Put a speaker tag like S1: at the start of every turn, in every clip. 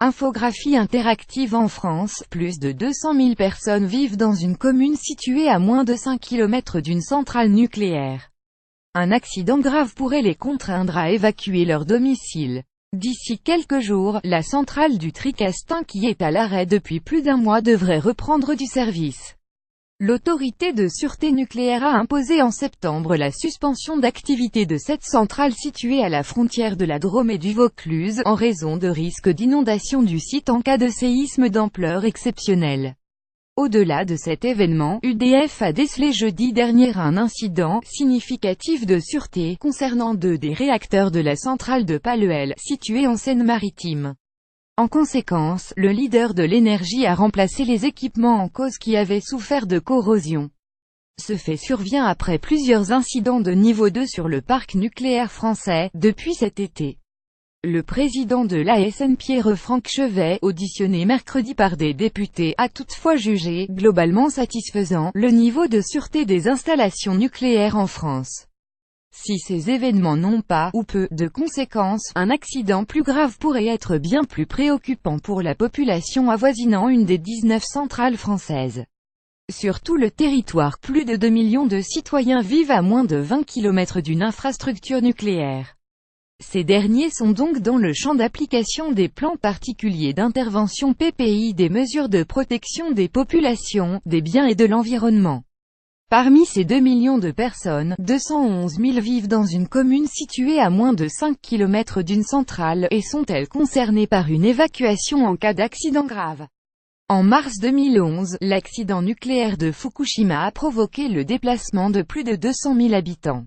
S1: Infographie interactive en France, plus de 200 000 personnes vivent dans une commune située à moins de 5 km d'une centrale nucléaire. Un accident grave pourrait les contraindre à évacuer leur domicile. D'ici quelques jours, la centrale du Tricastin qui est à l'arrêt depuis plus d'un mois devrait reprendre du service. L'autorité de sûreté nucléaire a imposé en septembre la suspension d'activité de cette centrale située à la frontière de la Drôme et du Vaucluse, en raison de risques d'inondation du site en cas de séisme d'ampleur exceptionnelle. Au-delà de cet événement, EDF a décelé jeudi dernier un incident significatif de sûreté concernant 2 des réacteurs de la centrale de Palluel, située en Seine-Maritime. En conséquence, le leader de l'énergie a remplacé les équipements en cause qui avaient souffert de corrosion. Ce fait survient après plusieurs incidents de niveau 2 sur le parc nucléaire français, depuis cet été. Le président de l'ASN Pierre-Franck Chevet, auditionné mercredi par des députés, a toutefois jugé, globalement satisfaisant, le niveau de sûreté des installations nucléaires en France. Si ces événements n'ont pas, ou peu, de conséquences, un accident plus grave pourrait être bien plus préoccupant pour la population avoisinant une des 19 centrales françaises. Sur tout le territoire, plus de 2 millions de citoyens vivent à moins de 20 km d'une infrastructure nucléaire. Ces derniers sont donc dans le champ d'application des plans particuliers d'intervention PPI, des mesures de protection des populations, des biens et de l'environnement. Parmi ces 2 millions de personnes, 211 000 vivent dans une commune située à moins de 5 km d'une centrale, et sont-elles concernées par une évacuation en cas d'accident grave. En mars 2011, l'accident nucléaire de Fukushima a provoqué le déplacement de plus de 200 000 habitants.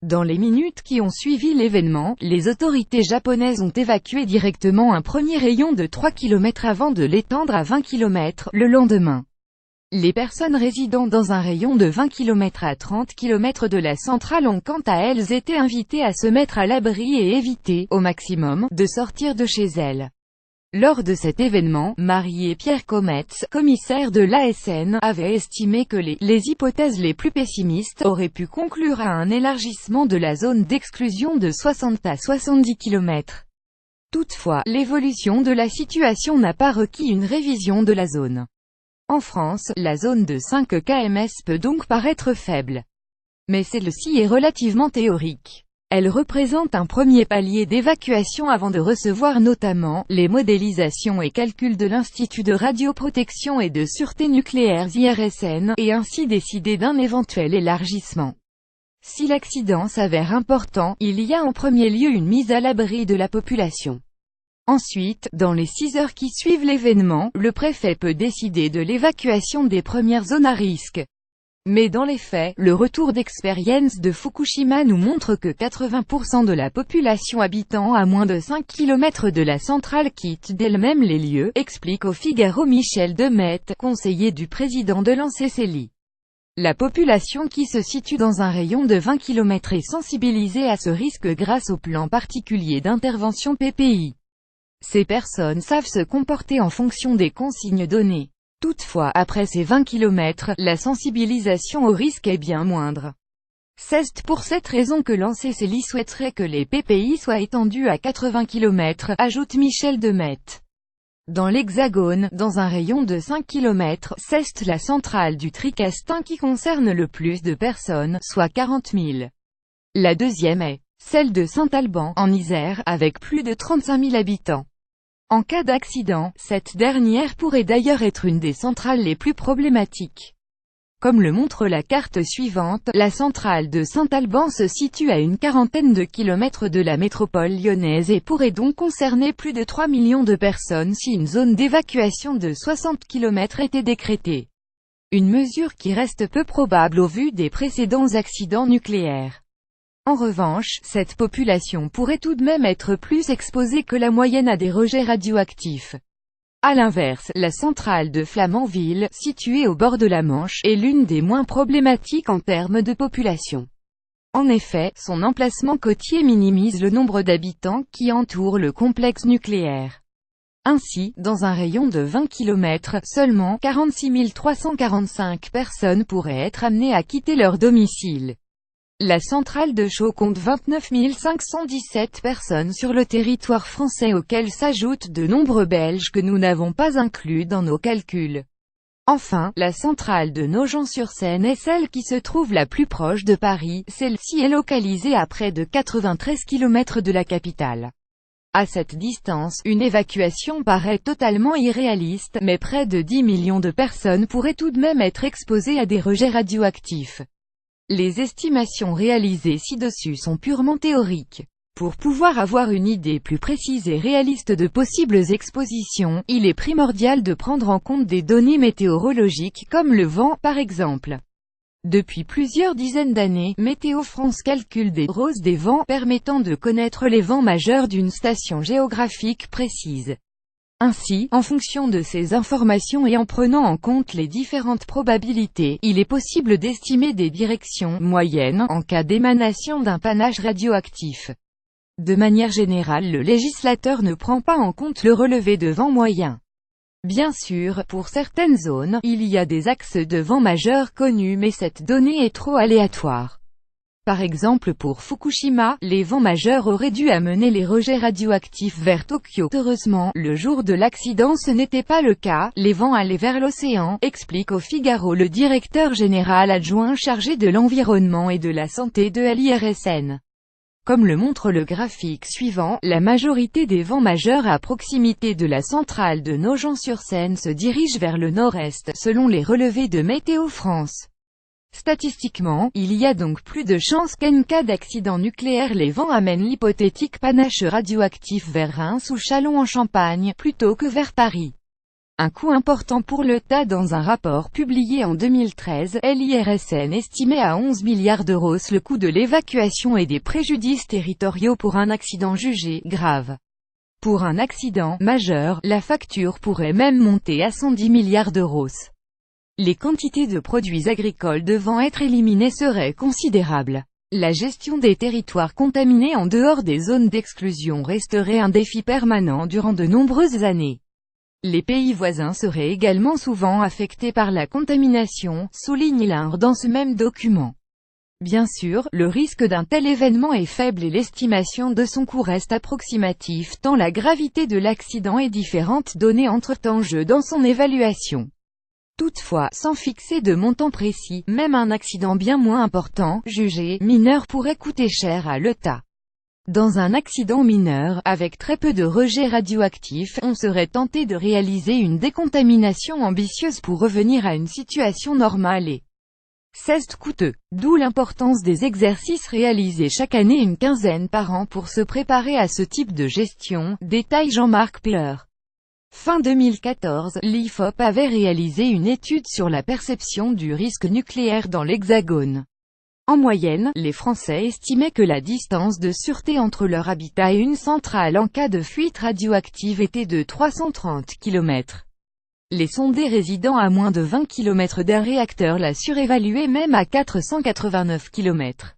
S1: Dans les minutes qui ont suivi l'événement, les autorités japonaises ont évacué directement un premier rayon de 3 km avant de l'étendre à 20 km, le lendemain. Les personnes résidant dans un rayon de 20 km à 30 km de la centrale ont quant à elles été invitées à se mettre à l'abri et éviter, au maximum, de sortir de chez elles. Lors de cet événement, Marie-Pierre Cometz, commissaire de l'ASN, avait estimé que les hypothèses les plus pessimistes auraient pu conclure à un élargissement de la zone d'exclusion de 60 à 70 km. Toutefois, l'évolution de la situation n'a pas requis une révision de la zone. En France, la zone de 5 km peut donc paraître faible. Mais celle-ci est relativement théorique. Elle représente un premier palier d'évacuation avant de recevoir notamment les modélisations et calculs de l'Institut de radioprotection et de sûreté nucléaire IRSN, et ainsi décider d'un éventuel élargissement. Si l'accident s'avère important, il y a en premier lieu une mise à l'abri de la population. Ensuite, dans les 6 heures qui suivent l'événement, le préfet peut décider de l'évacuation des premières zones à risque. Mais dans les faits, le retour d'expérience de Fukushima nous montre que 80% de la population habitant à moins de 5 km de la centrale quitte d'elle-même les lieux, explique au Figaro Michel Demette, conseiller du président de l'ANCCLI. La population qui se situe dans un rayon de 20 km est sensibilisée à ce risque grâce au plan particulier d'intervention PPI. Ces personnes savent se comporter en fonction des consignes données. Toutefois, après ces 20 km, la sensibilisation au risque est bien moindre. C'est pour cette raison que l'ANCCLI souhaiterait que les PPI soient étendus à 80 km, ajoute Michel Demette. Dans l'Hexagone, dans un rayon de 5 km, c'est la centrale du Tricastin qui concerne le plus de personnes, soit 40 000. La deuxième est celle de Saint-Alban, en Isère, avec plus de 35 000 habitants. En cas d'accident, cette dernière pourrait d'ailleurs être une des centrales les plus problématiques. Comme le montre la carte suivante, la centrale de Saint-Alban se situe à une quarantaine de kilomètres de la métropole lyonnaise et pourrait donc concerner plus de 3 millions de personnes si une zone d'évacuation de 60 km était décrétée. Une mesure qui reste peu probable au vu des précédents accidents nucléaires. En revanche, cette population pourrait tout de même être plus exposée que la moyenne à des rejets radioactifs. A l'inverse, la centrale de Flamanville, située au bord de la Manche, est l'une des moins problématiques en termes de population. En effet, son emplacement côtier minimise le nombre d'habitants qui entourent le complexe nucléaire. Ainsi, dans un rayon de 20 km, seulement 46 345 personnes pourraient être amenées à quitter leur domicile. La centrale de Chaux compte 29 517 personnes sur le territoire français, auxquelles s'ajoutent de nombreux Belges que nous n'avons pas inclus dans nos calculs. Enfin, la centrale de Nogent-sur-Seine est celle qui se trouve la plus proche de Paris, celle-ci est localisée à près de 93 km de la capitale. À cette distance, une évacuation paraît totalement irréaliste, mais près de 10 millions de personnes pourraient tout de même être exposées à des rejets radioactifs. Les estimations réalisées ci-dessus sont purement théoriques. Pour pouvoir avoir une idée plus précise et réaliste de possibles expositions, il est primordial de prendre en compte des données météorologiques comme le vent, par exemple. Depuis plusieurs dizaines d'années, Météo France calcule des roses des vents permettant de connaître les vents majeurs d'une station géographique précise. Ainsi, en fonction de ces informations et en prenant en compte les différentes probabilités, il est possible d'estimer des directions moyennes en cas d'émanation d'un panache radioactif. De manière générale, le législateur ne prend pas en compte le relevé de vent moyen. Bien sûr, pour certaines zones, il y a des axes de vent majeurs connus, mais cette donnée est trop aléatoire. Par exemple pour Fukushima, les vents majeurs auraient dû amener les rejets radioactifs vers Tokyo. Heureusement, le jour de l'accident ce n'était pas le cas, les vents allaient vers l'océan, explique au Figaro le directeur général adjoint chargé de l'environnement et de la santé de l'IRSN. Comme le montre le graphique suivant, la majorité des vents majeurs à proximité de la centrale de Nogent-sur-Seine se dirigent vers le nord-est, selon les relevés de Météo France. Statistiquement, il y a donc plus de chances qu'en cas d'accident nucléaire les vents amènent l'hypothétique panache radioactif vers Reims ou Châlons-en-Champagne, plutôt que vers Paris. Un coût important pour l'État. Dans un rapport publié en 2013, l'IRSN estimait à 11 milliards d'euros le coût de l'évacuation et des préjudices territoriaux pour un accident jugé grave. Pour un accident majeur, la facture pourrait même monter à 110 milliards d'euros. Les quantités de produits agricoles devant être éliminées seraient considérables. La gestion des territoires contaminés en dehors des zones d'exclusion resterait un défi permanent durant de nombreuses années. Les pays voisins seraient également souvent affectés par la contamination, souligne l'INRE dans ce même document. Bien sûr, le risque d'un tel événement est faible et l'estimation de son coût reste approximatif tant la gravité de l'accident et différentes données entrent en jeu dans son évaluation. Toutefois, sans fixer de montant précis, même un accident bien moins important, jugé mineur pourrait coûter cher à l'État. Dans un accident mineur, avec très peu de rejets radioactifs, on serait tenté de réaliser une décontamination ambitieuse pour revenir à une situation normale et c'est coûteux. D'où l'importance des exercices réalisés chaque année, une quinzaine par an pour se préparer à ce type de gestion, détaille Jean-Marc Pleur. Fin 2014, l'IFOP avait réalisé une étude sur la perception du risque nucléaire dans l'Hexagone. En moyenne, les Français estimaient que la distance de sûreté entre leur habitat et une centrale en cas de fuite radioactive était de 330 km. Les sondés résidant à moins de 20 km d'un réacteur la surévaluaient même à 489 km.